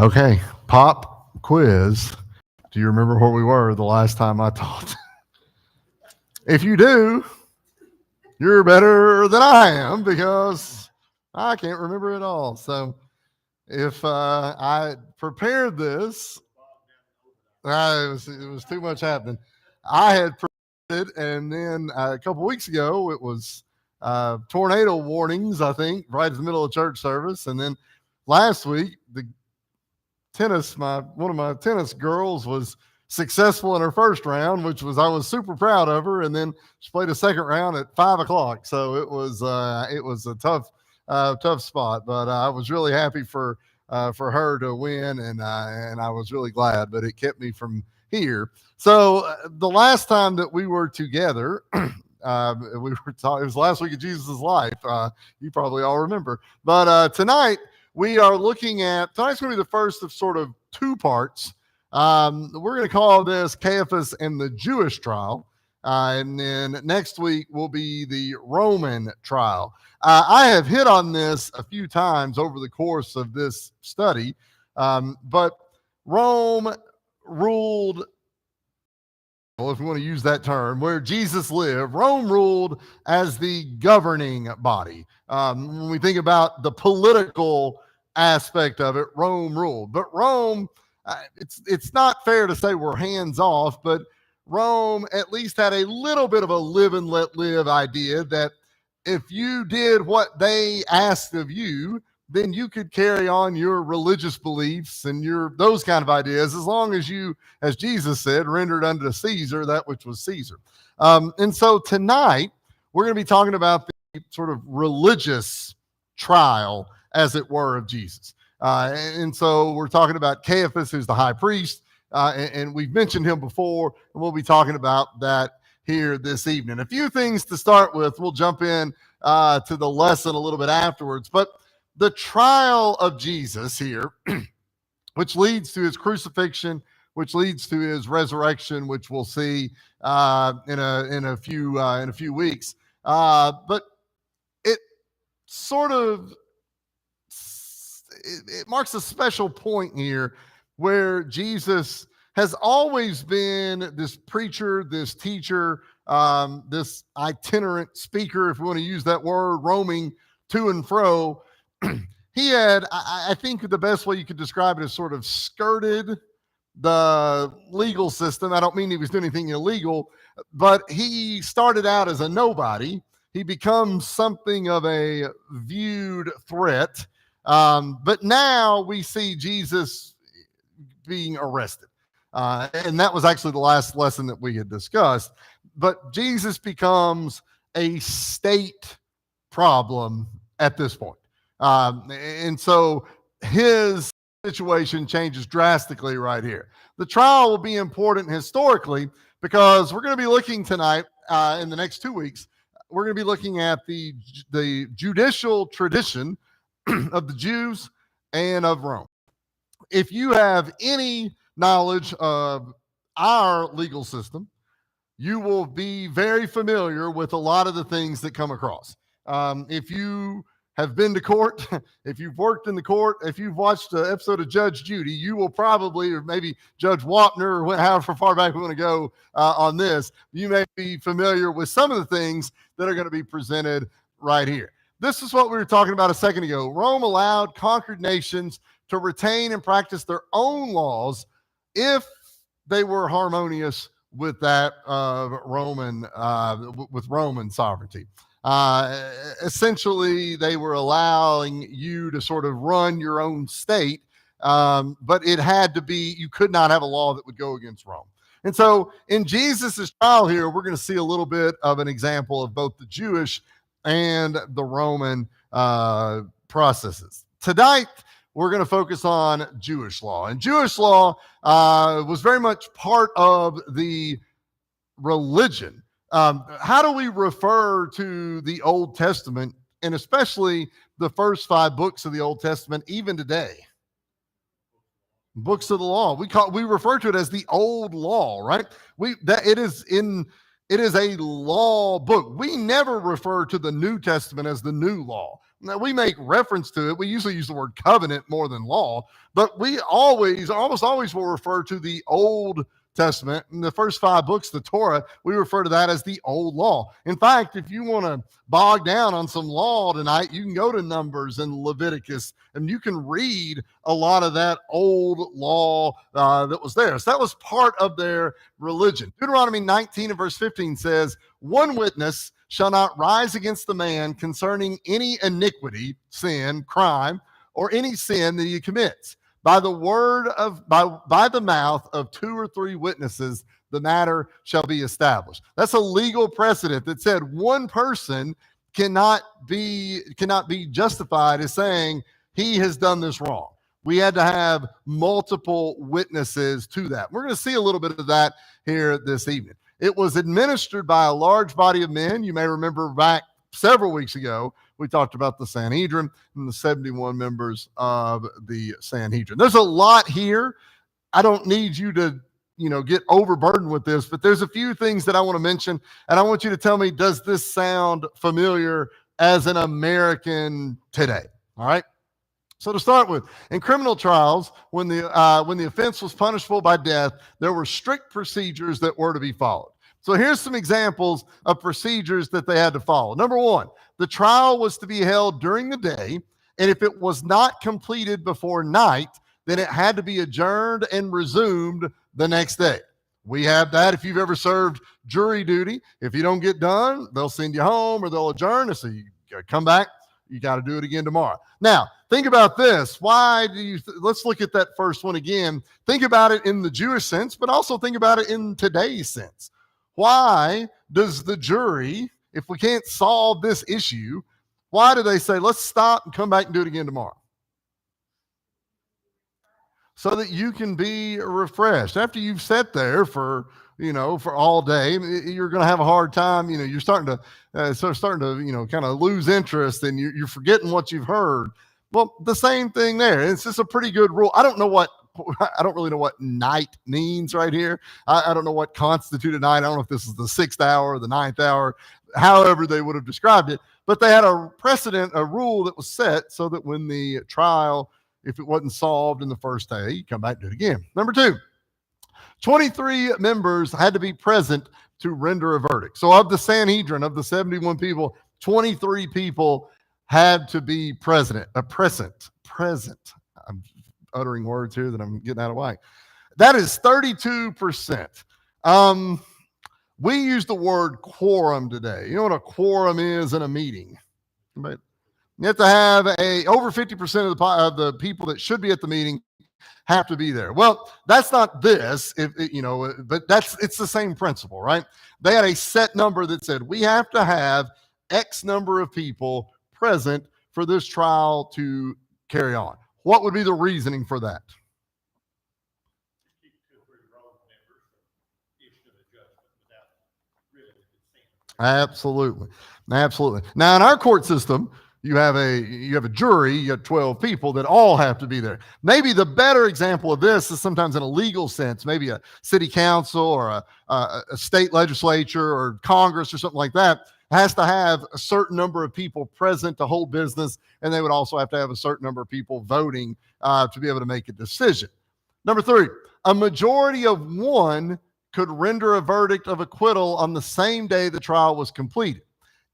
Okay, pop quiz. Do you remember where we were the last time I taught? If you do, you're better than I am because I can't remember it all. So if I prepared this, it was too much happening. I had prepared it, and then a couple weeks ago it was tornado warnings, I think, right in the middle of church service. And then last week, the one of my tennis girls was successful in her first round, which was I was super proud of her. And then she played a second round at 5 o'clock, so it was a tough spot. But I was really happy for her to win, and I was really glad. But it kept me from here. So the last time that we were together. We were talking. It was last week of Jesus' life. You probably all remember. But tonight we are looking at, tonight's going to be the first of sort of two parts. We're going to call this Caiaphas and the Jewish trial. And then next week will be the Roman trial. I have hit on this a few times over the course of this study, but Rome ruled, if we want to use that term, where Jesus lived. Rome ruled as the governing body. When we think about the political aspect of it, Rome ruled. But Rome, it's not fair to say we're hands off, but Rome at least had a little bit of a live and let live idea that if you did what they asked of you, then you could carry on your religious beliefs and those kind of ideas, as long as you, as Jesus said, rendered unto Caesar that which was Caesar. And so tonight, we're going to be talking about the sort of religious trial, as it were, of Jesus. And so we're talking about Caiaphas, who's the high priest, and we've mentioned him before, and we'll be talking about that here this evening. A few things to start with. We'll jump in to the lesson a little bit afterwards, but the trial of Jesus here, which leads to his crucifixion, which leads to his resurrection, which we'll see in a few weeks. But it sort of it marks a special point here where Jesus has always been this preacher, this teacher, this itinerant speaker, if we want to use that word, roaming to and fro. He had, I think the best way you could describe it is sort of skirted the legal system. I don't mean he was doing anything illegal, but he started out as a nobody. He becomes something of a viewed threat. But now we see Jesus being arrested. And that was actually the last lesson that we had discussed. But Jesus becomes a state problem at this point. And so his situation changes drastically right here. The trial will be important historically because we're going to be looking tonight, in the next 2 weeks, we're going to be looking at the judicial tradition of the Jews and of Rome. If you have any knowledge of our legal system, you will be very familiar with a lot of the things that come across. If you have been to court, if you've worked in the court, if you've watched an episode of Judge Judy, you will probably, or maybe Judge Wapner, or however far back we want to go on this, you may be familiar with some of the things that are going to be presented right here. This is what we were talking about a second ago. Rome allowed conquered nations to retain and practice their own laws if they were harmonious with that of with Roman sovereignty. Essentially, they were allowing you to sort of run your own state, but it had to be, you could not have a law that would go against Rome. And so in Jesus's trial here, we're going to see a little bit of an example of both the Jewish and the Roman processes. Tonight, we're going to focus on Jewish law. And Jewish law was very much part of the religion. How do we refer to the Old Testament, and especially the first 5 books of the Old Testament, even today? Books of the law. We refer to it as the Old Law, right? It is a law book. We never refer to the New Testament as the New Law. Now, we make reference to it. We usually use the word covenant more than law, but we almost always will refer to the Old Testament. In the first 5 books, the Torah, we refer to that as the old law. In fact, if you want to bog down on some law tonight, you can go to Numbers and Leviticus, and you can read a lot of that old law that was there. So that was part of their religion. Deuteronomy 19 and verse 15 says, "One witness shall not rise against the man concerning any iniquity, sin, crime, or any sin that he commits. By the mouth of 2 or 3 witnesses, the matter shall be established." That's a legal precedent that said one person cannot be justified as saying he has done this wrong. We had to have multiple witnesses to that. We're going to see a little bit of that here this evening. It was administered by a large body of men. You may remember back several weeks ago, we talked about the Sanhedrin and the 71 members of the Sanhedrin. There's a lot here. I don't need you to, get overburdened with this, but there's a few things that I want to mention, and I want you to tell me, does this sound familiar as an American today? All right. So to start with, in criminal trials, when the offense was punishable by death, there were strict procedures that were to be followed. So here's some examples of procedures that they had to follow. Number 1, the trial was to be held during the day, and if it was not completed before night, then it had to be adjourned and resumed the next day. We have that if you've ever served jury duty. If you don't get done, they'll send you home or they'll adjourn and say, you come back, you got to do it again tomorrow. Now, think about this. Let's look at that first one again. Think about it in the Jewish sense, but also think about it in today's sense. Why does the jury, if we can't solve this issue, why do they say, let's stop and come back and do it again tomorrow? So that you can be refreshed. After you've sat there for all day, you're going to have a hard time. You're starting to kind of lose interest, and you're forgetting what you've heard. Well, the same thing there. It's just a pretty good rule. I don't really know what night means right here. I don't know what constituted night. I don't know if this is the 6th hour or the 9th hour, however they would have described it. But they had a precedent, a rule that was set so that when the trial, if it wasn't solved in the first day, you come back and do it again. Number 2, 23 members had to be present to render a verdict. So of the Sanhedrin, of the 71 people, 23 people had to be present. I'm uttering words here that I'm getting out of whack. That is 32%. We use the word quorum today. You know what a quorum is in a meeting? But you have to have over 50% of the people that should be at the meeting have to be there. Well, that's not this, but it's the same principle, right? They had a set number that said we have to have X number of people present for this trial to carry on. What would be the reasoning for that? Absolutely. Now, in our court system, you have a jury, you have 12 people that all have to be there. Maybe the better example of this is sometimes in a legal sense, maybe a city council or a state legislature or Congress or something like that has to have a certain number of people present to hold business, and they would also have to have a certain number of people voting to be able to make a decision. Number 3, a majority of 1 could render a verdict of acquittal on the same day the trial was completed.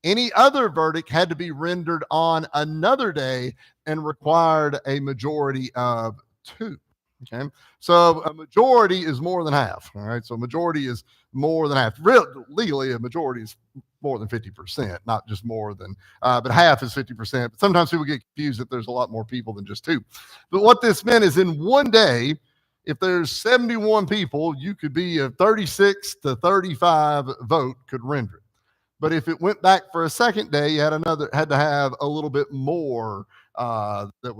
Any other verdict had to be rendered on another day and required a majority of 2. Okay, so a majority is more than half. All right, so a majority is more than half. Legally, a majority is more than 50%, not just more than, but half is 50%. But sometimes people get confused that there's a lot more people than just 2. But what this meant is in one day, if there's 71 people, you could be a 36 to 35 vote could render it. But if it went back for a second day, you had to have a little bit more that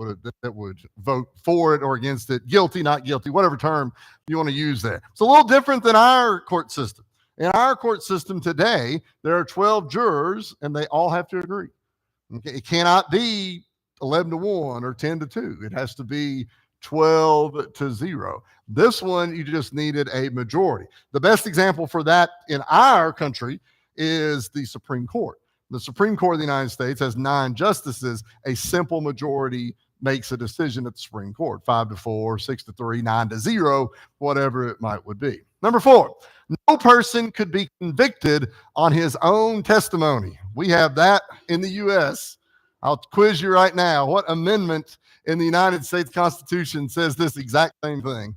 would vote for it or against it, guilty, not guilty, whatever term you want to use there. It's a little different than our court system. In our court system today, there are 12 jurors, and they all have to agree. Okay? It cannot be 11 to 1 or 10 to 2. It has to be 12 to 0. This one, you just needed a majority. The best example for that in our country is the Supreme Court. The Supreme Court of the United States has 9 justices. A simple majority makes a decision at the Supreme Court, 5-4, 6-3, 9-0, whatever it would be. Number 4, no person could be convicted on his own testimony. We have that in the U.S. I'll quiz you right now. What amendment in the United States Constitution says this exact same thing?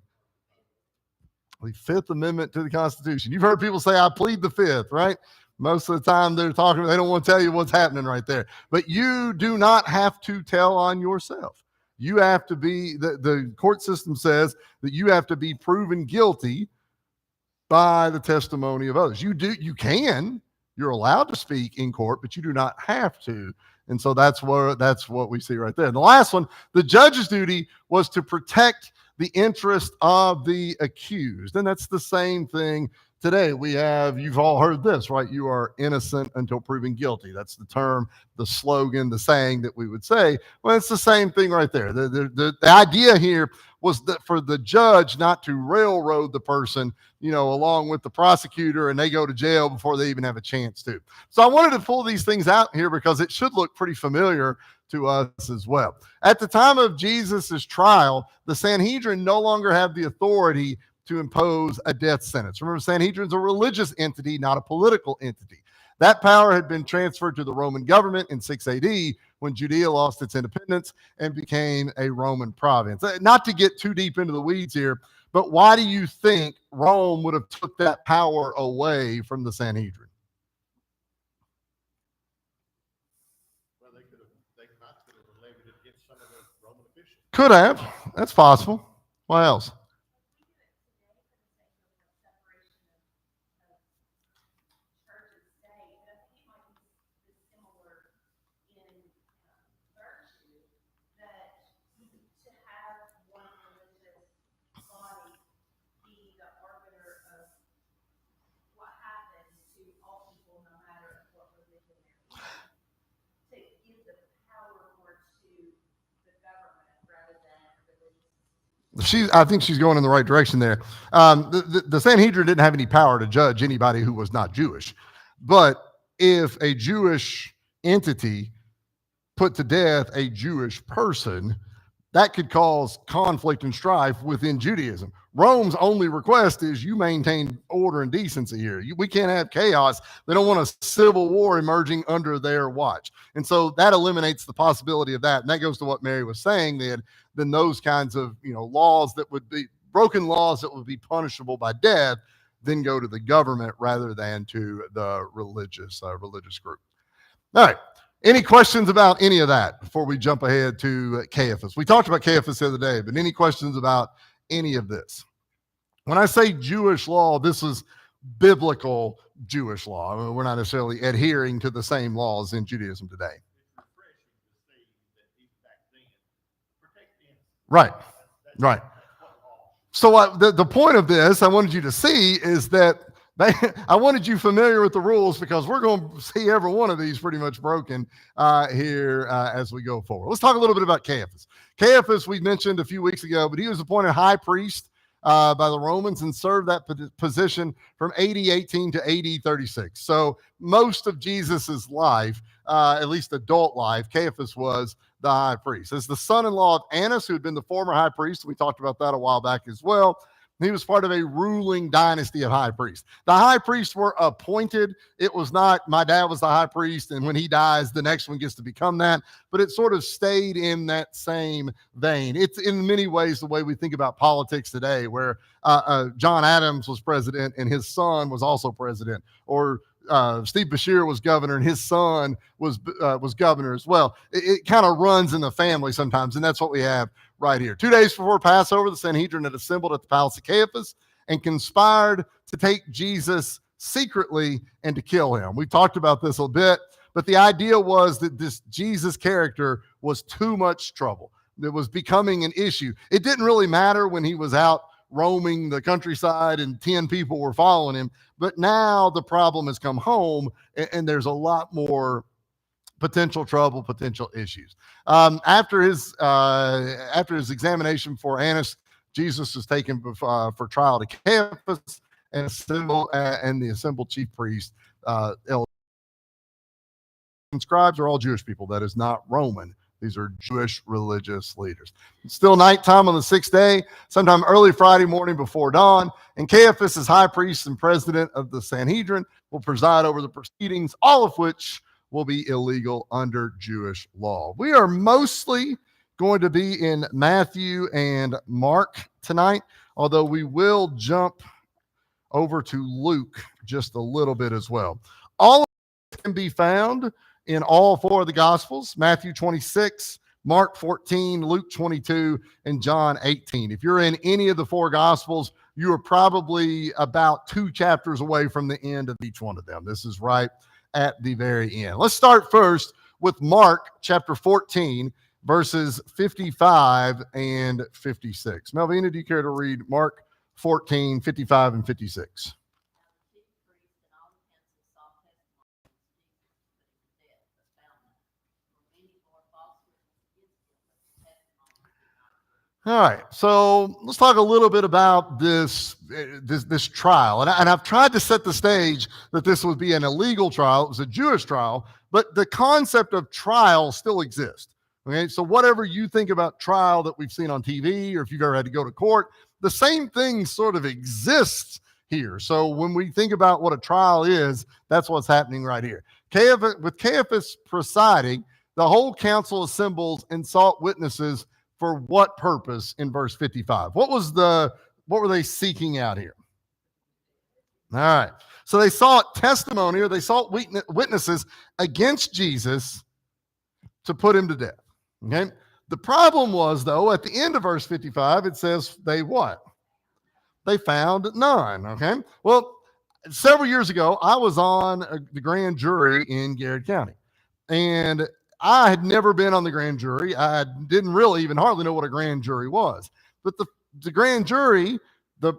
The Fifth Amendment to the Constitution. You've heard people say, I plead the Fifth, right? Most of the time they don't want to tell you what's happening right there. But you do not have to tell on yourself. You have to be, the court system says that you have to be proven guilty by the testimony of others. You're allowed to speak in court, but you do not have to. And so that's what we see right there. And the last one, the judge's duty was to protect the interest of the accused. And that's the same thing today. You've all heard this, right? You are innocent until proven guilty. That's the term, the slogan, the saying that we would say. Well, it's the same thing right there. The idea here was that for the judge not to railroad the person, along with the prosecutor, and they go to jail before they even have a chance to. So I wanted to pull these things out here because it should look pretty familiar to us as well. At the time of Jesus's trial, the Sanhedrin no longer have the authority to impose a death sentence. Remember, Sanhedrin's a religious entity, not a political entity. That power had been transferred to the Roman government in 6 AD when Judea lost its independence and became a Roman province. Not to get too deep into the weeds here, but why do you think Rome would have took that power away from the Sanhedrin? Well, they might could have levied it against some of the Roman officials. Could have. That's possible. What else? I think she's going in the right direction there. The Sanhedrin didn't have any power to judge anybody who was not Jewish. But if a Jewish entity put to death a Jewish person, that could cause conflict and strife within Judaism. Rome's only request is you maintain order and decency here. We can't have chaos. They don't want a civil war emerging under their watch. And so that eliminates the possibility of that. And that goes to what Mary was saying, then those kinds of laws that would be broken laws that would be punishable by death then go to the government rather than to the religious group. All right. Any questions about any of that before we jump ahead to Caiaphas? We talked about Caiaphas the other day, but any questions about any of this? When I say Jewish law, this is biblical Jewish law. I mean, we're not necessarily adhering to the same laws in Judaism today. Right. So the point of this, I wanted you to see, is that I wanted you familiar with the rules because we're going to see every one of these pretty much broken here as we go forward. Let's talk a little bit about Caiaphas. Caiaphas, we mentioned a few weeks ago, but he was appointed high priest by the Romans and served that position from AD 18 to AD 36. So most of Jesus's life, at least adult life, Caiaphas was the high priest. As the son-in-law of Annas, who had been the former high priest, we talked about that a while back as well. He was part of a ruling dynasty of high priests. The high priests were appointed. It was not, my dad was the high priest, and when he dies, the next one gets to become that. But it sort of stayed in that same vein. It's in many ways the way we think about politics today, where John Adams was president and his son was also president, or Steve Bashir was governor and his son was governor as well. It kind of runs in the family sometimes, and that's what we have right here. 2 days before Passover, the Sanhedrin had assembled at the palace of Caiaphas and conspired to take Jesus secretly and to kill him. We talked about this a bit, but the idea was that this Jesus character was too much trouble. It was becoming an issue. It didn't really matter when he was out roaming the countryside and 10 people were following him, but now the problem has come home and there's a lot more potential trouble, potential issues. After his examination for Annas, Jesus was taken for trial to Caiaphas and the assembled chief priest and scribes are all Jewish people. That is not Roman. These are Jewish religious leaders. It's still nighttime on the sixth day, sometime early Friday morning before dawn, and Caiaphas, as high priest and president of the Sanhedrin, will preside over the proceedings, all of which will be illegal under Jewish law. We are mostly going to be in Matthew and Mark tonight, although we will jump over to Luke just a little bit as well. All of it can be found in all four of the Gospels: Matthew 26, Mark 14, Luke 22, and John 18. If you're in any of the four Gospels, you are probably about 2 chapters away from the end of each one of them. This is right at the very end. Let's start first with Mark chapter 14, verses 55 and 56. Melvina, do you care to read Mark 14, 55 and 56? All right, so let's talk a little bit about this trial. And I've tried to set the stage that this would be an illegal trial. It was a Jewish trial, but the concept of trial still exists. Okay, so whatever you think about trial that we've seen on TV, or if you've ever had to go to court, the same thing sort of exists here. So when we think about what a trial is, that's what's happening right here. With Caiaphas presiding, the whole council assembles and sought witnesses for what purpose in verse 55? What were they seeking out here? All right. So they sought testimony, or they sought witnesses against Jesus to put him to death. Okay. The problem was, though, at the end of verse 55, it says they what? They found none. Okay. Well, several years ago, I was on the grand jury in Garrett County, and I had never been on the grand jury. I didn't really even hardly know what a grand jury was. But the grand jury, the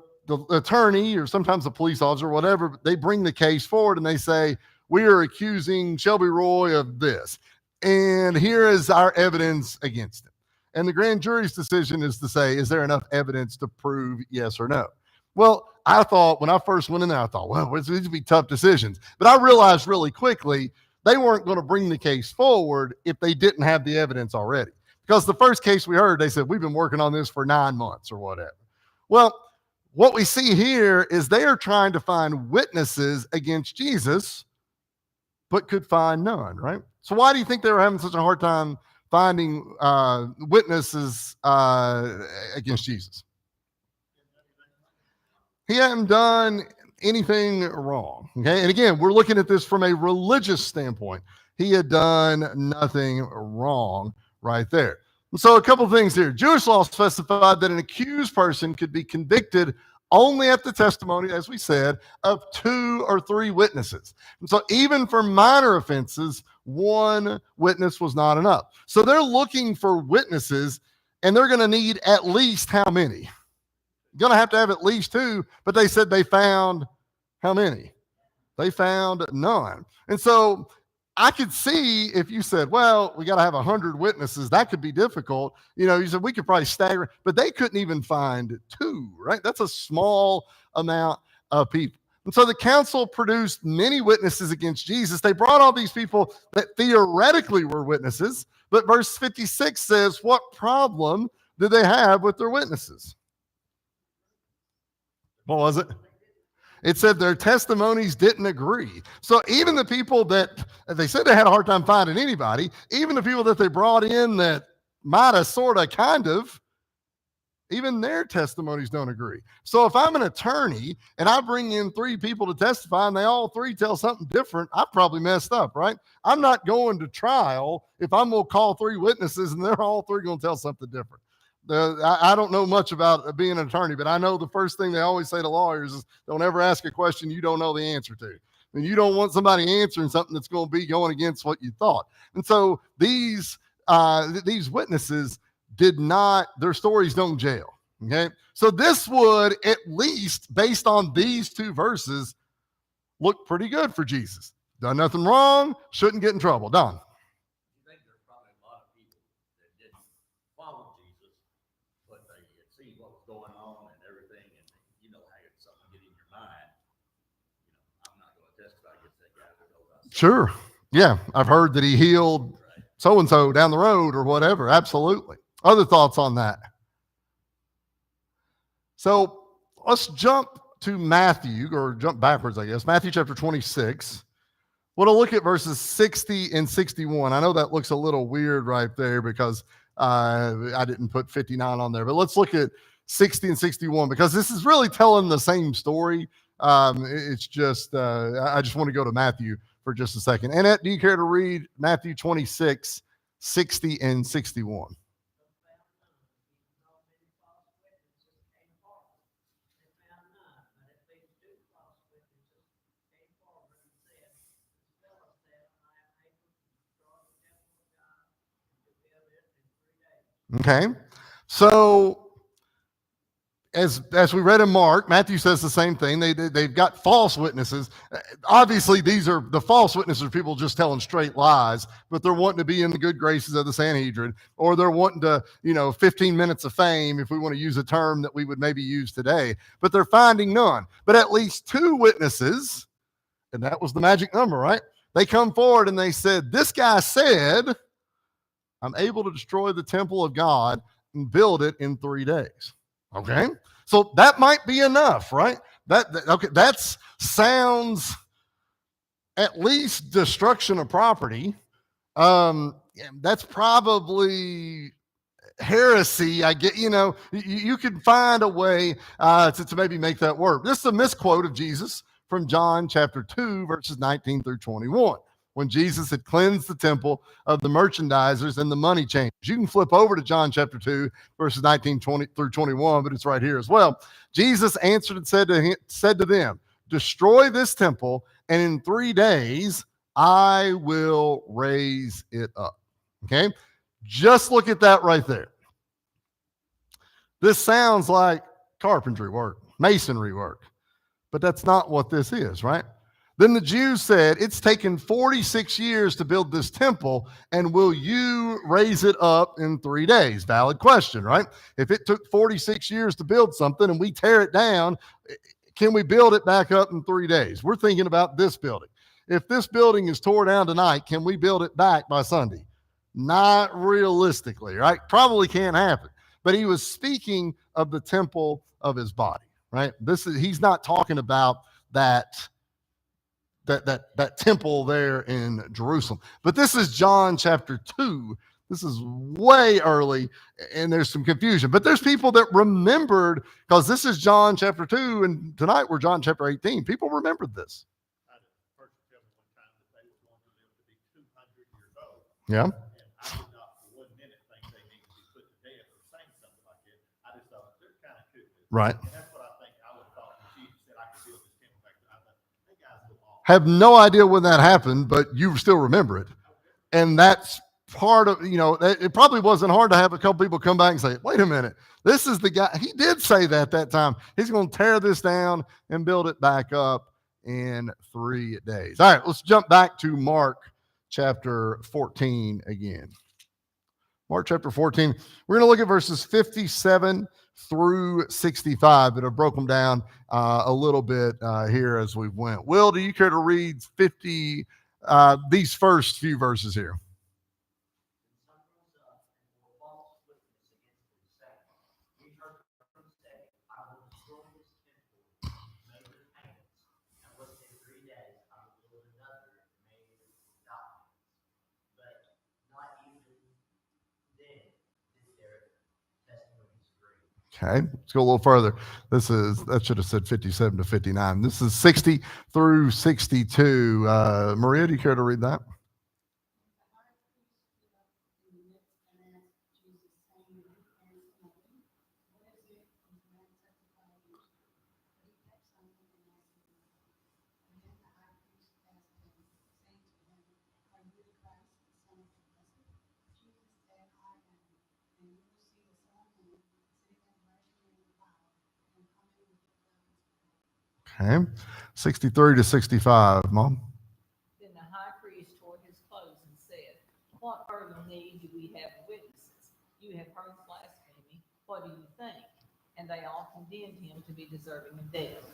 attorney, or sometimes the police officer, or whatever, they bring the case forward and they say, we are accusing Shelby Roy of this, and here is our evidence against him. And the grand jury's decision is to say, is there enough evidence to prove yes or no? Well, I thought when I first went in there, I thought, well, these would be tough decisions. But I realized really quickly they weren't going to bring the case forward if they didn't have the evidence already. Because the first case we heard, they said, we've been working on this for 9 months or whatever. Well, what we see here is they are trying to find witnesses against Jesus, but could find none, right? So why do you think they were having such a hard time finding witnesses against Jesus? He hadn't done anything wrong. Okay. And again, we're looking at this from a religious standpoint. He had done nothing wrong right there. And so a couple of things here. Jewish law specified that an accused person could be convicted only at the testimony, as we said, of 2 or 3 witnesses. And so even for minor offenses, 1 witness was not enough. So they're looking for witnesses, and they're going to need at least how many? Going to have at least 2, but they said they found how many? They found none. And so I could see if you said, well, we got to have 100 witnesses, that could be difficult. You said we could probably stagger, but they couldn't even find 2, right? That's a small amount of people. And so the council produced many witnesses against Jesus. They brought all these people that theoretically were witnesses, but verse 56 says, what problem did they have with their witnesses? What was it? It said their testimonies didn't agree. So even the people that they said they had a hard time finding anybody, even the people that they brought in that might have sort of kind of, even their testimonies don't agree. So if I'm an attorney and I bring in 3 people to testify and they all 3 tell something different, I probably messed up, right? I'm not going to trial if I'm going to call 3 witnesses and they're all 3 going to tell something different. I don't know much about being an attorney, but I know the first thing they always say to lawyers is don't ever ask a question you don't know the answer to. And you don't want somebody answering something that's going to be going against what you thought. And so these witnesses did not, their stories don't jail. Okay. So this would, at least based on these 2 verses, look pretty good for Jesus. Done nothing wrong, shouldn't get in trouble. Don. Going on and everything, and you know how it's something get in your mind. I'm not going to testify against that guy. Sure. Yeah, I've heard that he healed so-and-so down the road or whatever. Absolutely. Other thoughts on that? So let's jump to Matthew, or jump backwards, I guess. Matthew chapter 26. We'll look at verses 60 and 61. I know that looks a little weird right there because I didn't put 59 on there, but let's look at 60 and 61 because this is really telling the same story. It's just, I just want to go to Matthew for just a second. Annette, do you care to read Matthew 26, 60 and 61? Okay. So as we read in Mark, Matthew says the same thing. They've got false witnesses. Obviously, these are the false witnesses are people just telling straight lies, but they're wanting to be in the good graces of the Sanhedrin, or they're wanting to, 15 minutes of fame, if we want to use a term that we would maybe use today. But they're finding none. But at least two witnesses, and that was the magic number, right? They come forward and they said, this guy said, I'm able to destroy the temple of God and build it in 3 days. Okay, so that might be enough, right? That sounds at least destruction of property. That's probably heresy. I get, you could find a way to maybe make that work. This is a misquote of Jesus from John chapter 2, verses 19 through 21. When Jesus had cleansed the temple of the merchandisers and the money changers. You can flip over to John chapter 2, verses 19 through 21, but it's right here as well. Jesus answered and said to them, destroy this temple, and in 3 days I will raise it up. Okay? Just look at that right there. This sounds like carpentry work, masonry work, but that's not what this is, right? Then the Jews said, it's taken 46 years to build this temple, and will you raise it up in 3 days? Valid question, right? If it took 46 years to build something and we tear it down, can we build it back up in 3 days? We're thinking about this building. If this building is tore down tonight, can we build it back by Sunday? Not realistically, right? Probably can't happen. But he was speaking of the temple of his body, right? He's not talking about that temple there in Jerusalem. But this is John chapter 2. This is way early, and there's some confusion. But there's people that remembered, because this is John chapter 2, and tonight we're John chapter 18. People remembered this. I had a person tell me one time that they were going to live to be 200 years old. Yeah. And I did not for 1 minute think they needed to be put to death or saying something like that. I just thought they're kind of could. Right. And that's what I think I would have thought when Jesus said I could build this temple back then. I thought, that guy's a little off. Have no idea when that happened, but you still remember it. And that's part of, it probably wasn't hard to have a couple people come back and say, wait a minute, this is the guy. He did say that time. He's going to tear this down and build it back up in 3 days. All right, let's jump back to Mark chapter 14 again. Mark chapter 14. We're going to look at verses 57 through 65, but I've broken them down a little bit here as we went. Will, do you care to read these first few verses here? Okay, let's go a little further. That should have said 57 to 59. This is 60 through 62. Maria, do you care to read that? Okay, 63 to 65, Mom. Then the high priest tore his clothes and said, what further need do we have witnesses? You have heard blasphemy. What do you think? And they all condemned him to be deserving of death.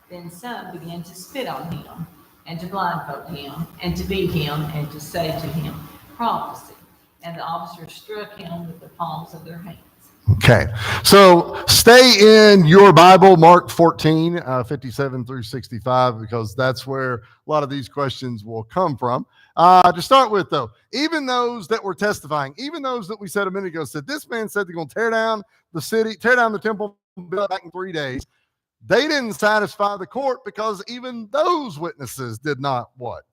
Then some began to spit on him. and to blindfold him, and to beat him, and to say to him, prophecy. And the officers struck him with the palms of their hands. Okay, so stay in your Bible, Mark 14, 57 through 65, because that's where a lot of these questions will come from. To start with, though, even those that were testifying, even those that we said a minute ago said, this man said they're going to tear down the city, tear down the temple, build it back in 3 days. They didn't satisfy the court because even those witnesses did not what?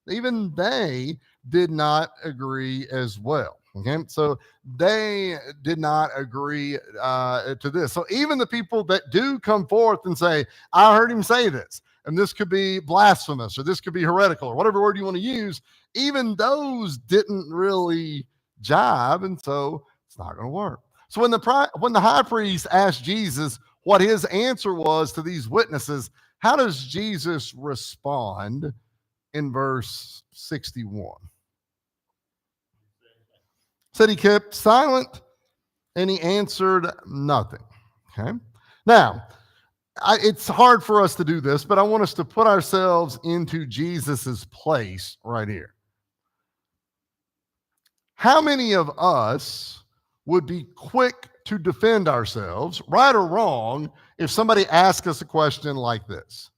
Even they did not agree as well. Okay, so they did not agree to this. So even the people that do come forth and say, I heard him say this, and this could be blasphemous, or this could be heretical, or whatever word you want to use, even those didn't really jive, and so it's not going to work. So when the high priest asked Jesus what his answer was to these witnesses, how does Jesus respond in verse 61? Said he kept silent and he answered nothing. Okay. Now, it's hard for us to do this, but I want us to put ourselves into Jesus's place right here. How many of us would be quick to defend ourselves, right or wrong, if somebody asks us a question like this?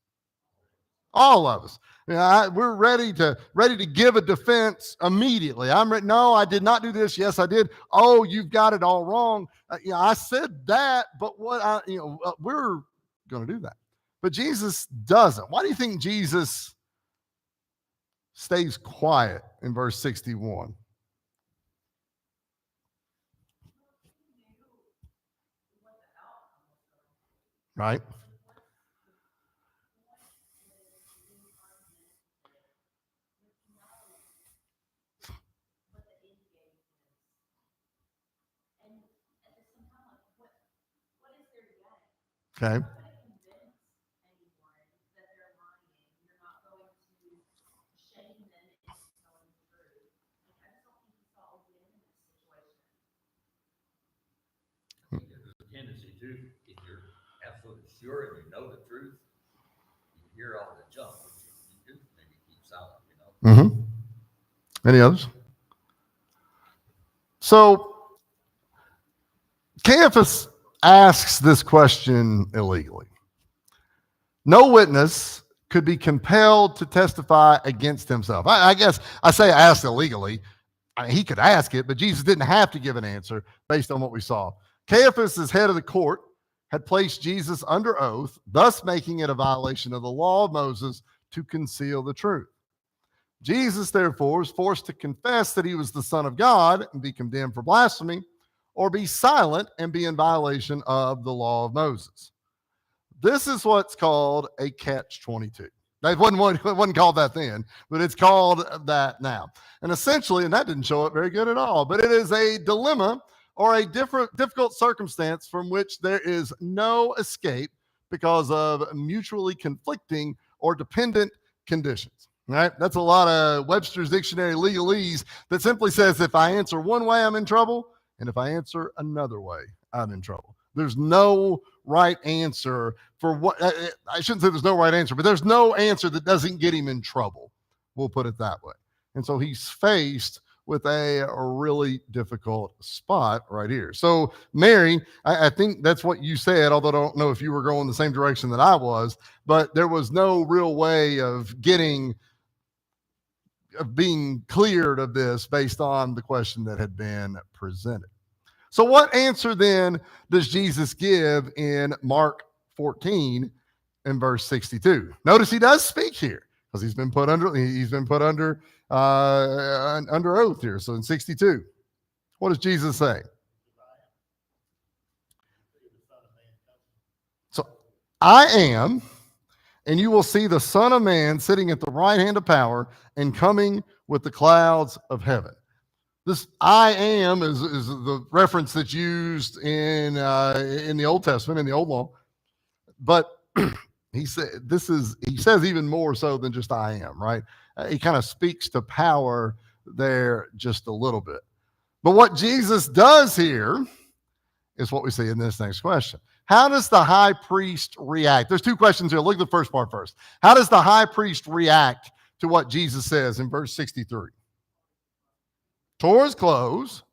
All of us. We're ready to give a defense immediately. I'm ready. No, I did not do this. Yes, I did. Oh, you've got it all wrong. I said that, but we're going to do that. But Jesus doesn't. Why do you think Jesus stays quiet in verse 61? Right? Okay. There's a tendency too, if you're absolutely sure and you know the truth, you hear all the junk, which you do maybe keep silent, Mm-hmm. Any others? So Caiaphas asks this question illegally. No witness could be compelled to testify against himself. I guess I say asked illegally. He could ask it, but Jesus didn't have to give an answer based on what we saw. Caiaphas, as head of the court, had placed Jesus under oath, thus making it a violation of the law of Moses to conceal the truth. Jesus, therefore, is forced to confess that he was the Son of God and be condemned for blasphemy, or be silent and be in violation of the law of Moses. This is what's called a catch-22. It wasn't called that then, but it's called that now. And essentially, and that didn't show up very good at all, but it is a dilemma or a difficult circumstance from which there is no escape because of mutually conflicting or dependent conditions. Right? That's a lot of Webster's Dictionary legalese that simply says if I answer one way, I'm in trouble, and if I answer another way, I'm in trouble. There's no right answer for what I shouldn't say there's no right answer, but there's no answer that doesn't get him in trouble. We'll put it that way. And so he's faced with a really difficult spot right here. So Mary, I think that's what you said, although I don't know if you were going the same direction that I was, but there was no real way of being cleared of this based on the question that had been presented. So what answer then does Jesus give in Mark 14 and verse 62? Notice he does speak here because he's been put under oath here. So in 62, what does Jesus say? So I am, and you will see the Son of Man sitting at the right hand of power and coming with the clouds of heaven. This I am is the reference that's used in the Old Testament, in the Old Law. But he says even more so than just I am, right? He kind of speaks to power there just a little bit. But what Jesus does here is what we see in this next question. How does the high priest react? There's two questions here. Look at the first part first. How does the high priest react to what Jesus says in verse 63? Tore his clothes,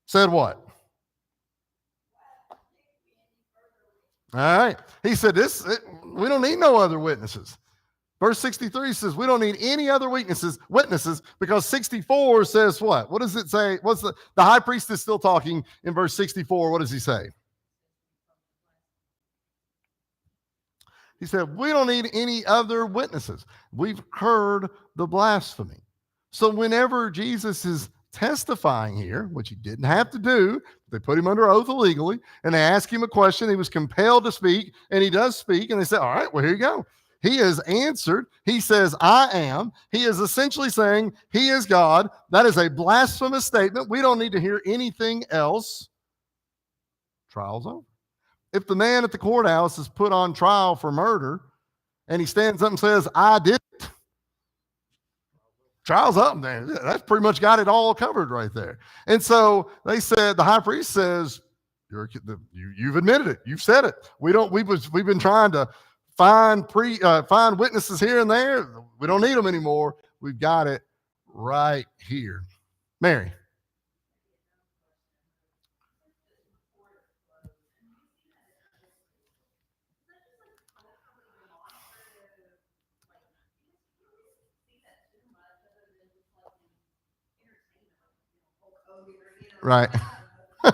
said what? All right. He said, we don't need no other witnesses. Verse 63 says we don't need any other witnesses, because 64 says what? What does it say? What's the high priest is still talking in verse 64. What does he say? He said, we don't need any other witnesses. We've heard the blasphemy. So whenever Jesus is testifying here, which he didn't have to do, they put him under oath illegally, and they ask him a question. He was compelled to speak, and he does speak, and they say, all right, well, here you go. He has answered. He says, I am. He is essentially saying he is God. That is a blasphemous statement. We don't need to hear anything else. Trial's over. If the man at the courthouse is put on trial for murder and he stands up and says, I did it, trial's up there. That's pretty much got it all covered right there. And so they said, the high priest says, you've admitted it. You've said it. We've been trying to find witnesses here and there. We don't need them anymore. We've got it right here. Mary. Right. I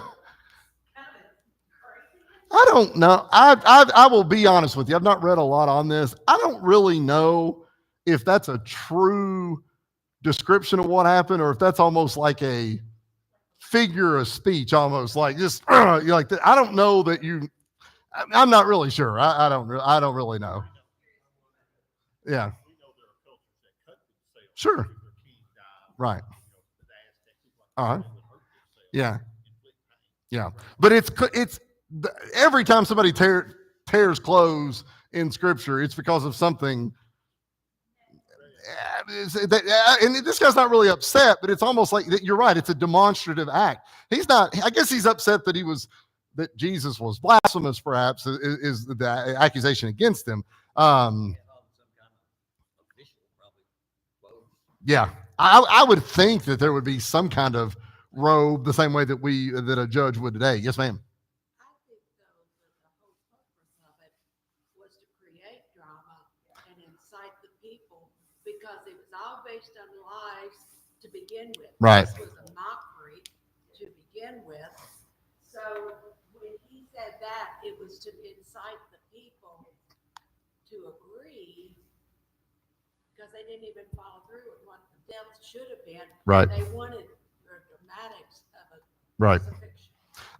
don't know. I will be honest with you. I've not read a lot on this. I don't really know if that's a true description of what happened, or if that's almost like a figure of speech, almost like just like that. I don't know that you. I'm not really sure. I don't really know. Yeah. Sure. Right. Yeah. Yeah. But it's every time somebody tears clothes in Scripture, it's because of something. And this guy's not really upset, but it's almost like you're right. It's a demonstrative act. He's not. I guess he's upset that Jesus was blasphemous. Perhaps is the accusation against him. Yeah, I would think that there would be some kind of robe, the same way that a judge would today. Yes, ma'am. I think, though, that the whole purpose of it was to create drama and incite the people, because it was all based on lies to begin with. Right. This was a mockery to begin with. So when he said that, it was to incite the people to agree, because they didn't even follow through with what the death should have been. Right. They wanted the dramatics of a Right. crucifixion.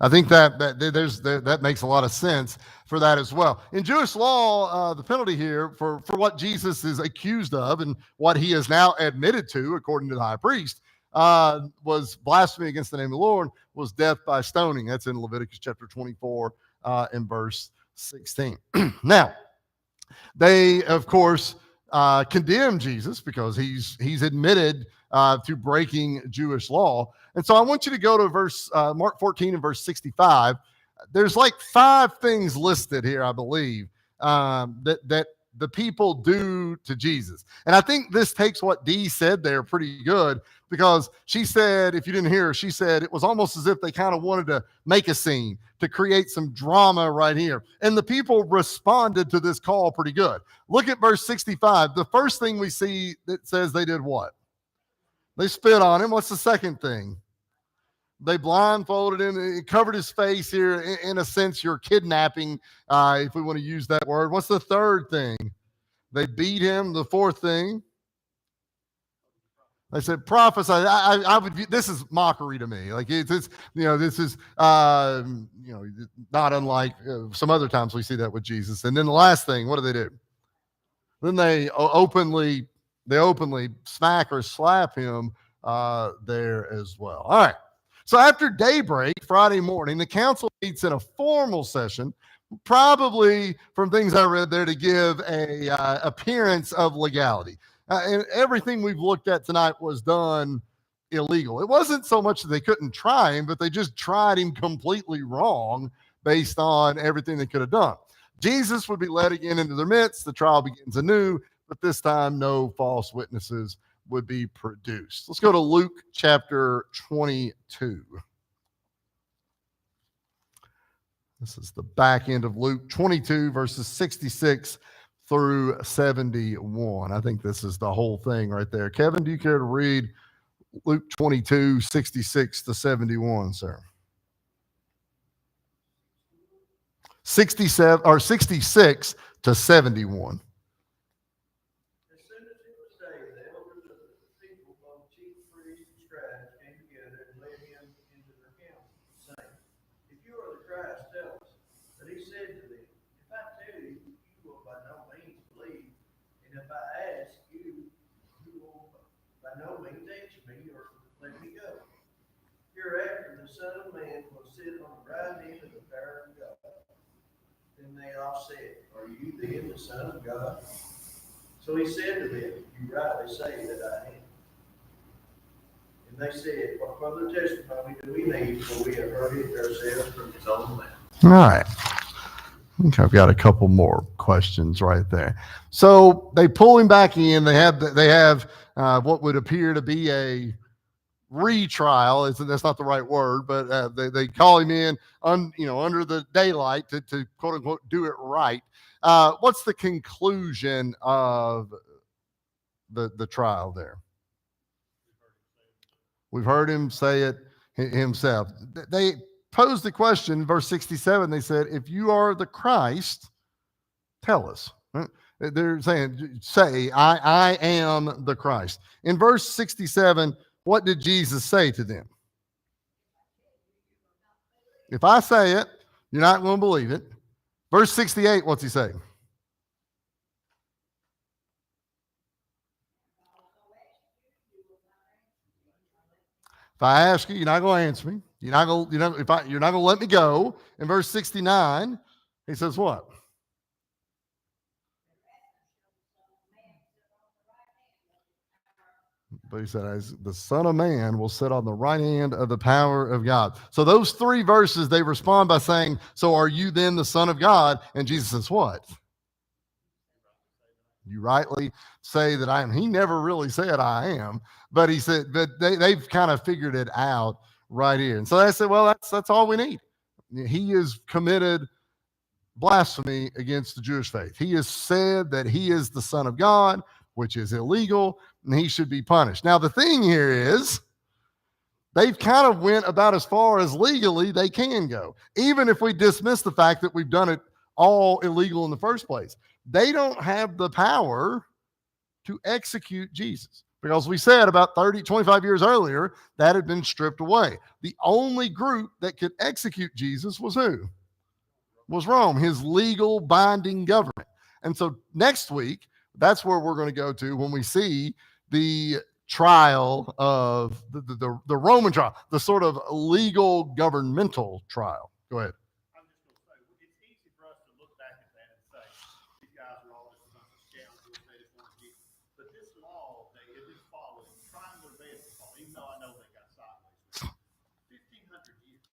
I think that makes a lot of sense for that as well. In Jewish law, the penalty here for what Jesus is accused of and what he is now admitted to, according to the high priest, was blasphemy against the name of the Lord, was death by stoning. That's in Leviticus chapter 24 and verse 16. Now, they, of course, condemn Jesus because he's admitted to breaking Jewish law. And so I want you to go to Mark 14 and verse 65. There's like 5 things listed here, I believe, that the people do to Jesus. And I think this takes what Dee said there pretty good, because she said, if you didn't hear her, she said it was almost as if they kind of wanted to make a scene, to create some drama right here. And the people responded to this call pretty good. Look at verse 65. The first thing we see that says they did what? They spit on him. What's the second thing? They blindfolded him, covered his face here. In a sense, you're kidnapping, if we want to use that word. What's the third thing? They beat him. The fourth thing, they said, prophesy. I would. This is mockery to me. Like this is not unlike some other times we see that with Jesus. And then the last thing, what do? Then they openly smack or slap him there as well. All right. So after daybreak Friday morning, the council meets in a formal session, probably from things I read there to give a appearance of legality. And everything we've looked at tonight was done illegal. It wasn't so much that they couldn't try him, but they just tried him completely wrong based on everything they could have done. Jesus would be led again into their midst. The trial begins anew, but this time no false witnesses would be produced. Let's go to Luke chapter 22. This is the back end of Luke 22, verses 66 through 71. I think this is the whole thing right there. Kevin, do you care to read Luke 22, 66 to 71, sir? 67 or 66 to 71. As soon as it was day, the elders of the people, both chief priests and scribes, came together and led him into their council, saying, "If you are the Christ, tell us." But he said to them, "If I tell you, you will by no means believe, and if I ask you, you will by no means answer me or let me go. Hereafter the Son of Man will sit on the right hand of the power of God." Then they all said, "Are you then the Son of God?" So he said to them, "You rightly say that I am." And they said, "What further testimony do we need? For we have heard it ourselves from his own mouth." All right. I think I've got a couple more questions right there. So they pull him back in. They have what would appear to be a retrial. That's not the right word, but they call him in under the daylight to quote unquote do it right. What's the conclusion of the trial there? We've heard him say it himself. They posed the question, verse 67, they said, "If you are the Christ, tell us." Right? They're saying, say, I am the Christ. In verse 67, what did Jesus say to them? If I say it, you're not going to believe it. Verse 68, what's he saying? If I ask you, you're not going to answer me. You're not going to let me go. In verse 69, he says what? But he said, "As the Son of Man will sit on the right hand of the power of God." So those three verses, they respond by saying, "So are you then the Son of God?" And Jesus says, "What? You rightly say that I am." He never really said I am, but he said, but they've kind of figured it out right here. And so they said, well, that's all we need. He has committed blasphemy against the Jewish faith. He has said that he is the Son of God, which is illegal, and he should be punished. Now, the thing here is, they've kind of went about as far as legally they can go, even if we dismiss the fact that we've done it all illegal in the first place. They don't have the power to execute Jesus, because we said about 25 years earlier, that had been stripped away. The only group that could execute Jesus was who? Was Rome, his legal binding government. And so next week, that's where we're going to go to when we see the trial of the Roman trial, the sort of legal governmental trial. Go ahead. I'm just going to say, it's easy for us to look back at that and say, these guys are all just a bunch of scoundrels, they just want to get. But this law, they have been following, trying their best to follow, even though I know they got sideways. 1,500 years.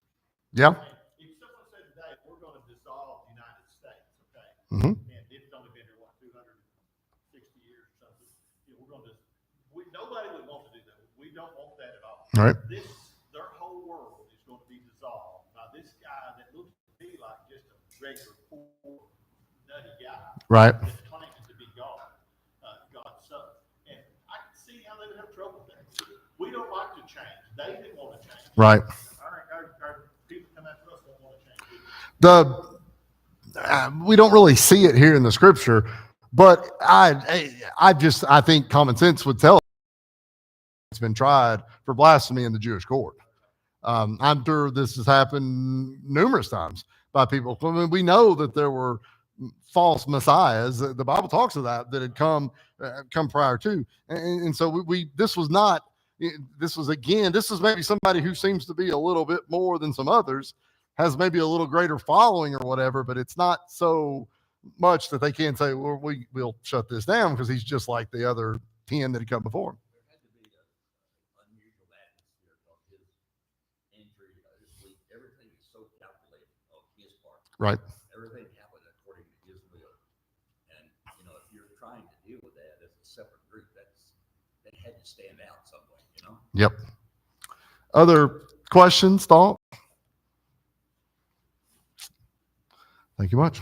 Yeah. And if someone said today, we're going to dissolve the United States, okay? Mm-hmm. And it's only been here, 260 years or something. We're going to, nobody would want to do that. We don't want that at all. All right. Their whole world is going to be dissolved by this guy that looks to be like just a regular poor, nutty guy. Right. That's claiming to be God, God's son. And I can see how they would have trouble with that. We don't like to change. They didn't want to change. Right. Our people come after us don't want to change. We don't really see it here in the scripture, but I think common sense would tell us it's been tried for blasphemy in the Jewish court. I'm sure this has happened numerous times by people. I mean, we know that there were false messiahs. The Bible talks of that had come prior to, and so this was not. This was maybe somebody who seems to be a little bit more than some others, has maybe a little greater following or whatever, but it's not so much that they can't say, well, we'll shut this down because he's just like the other 10 that had come before him. There had to be an unusual atmosphere of his injury, his sleep. Everything is so calculated on his part. Right. Everything happened according to his will. And, you know, if you're trying to deal with that as a separate group, that had to stand out some way, you know? Yep. Other questions, thoughts? Thank you much.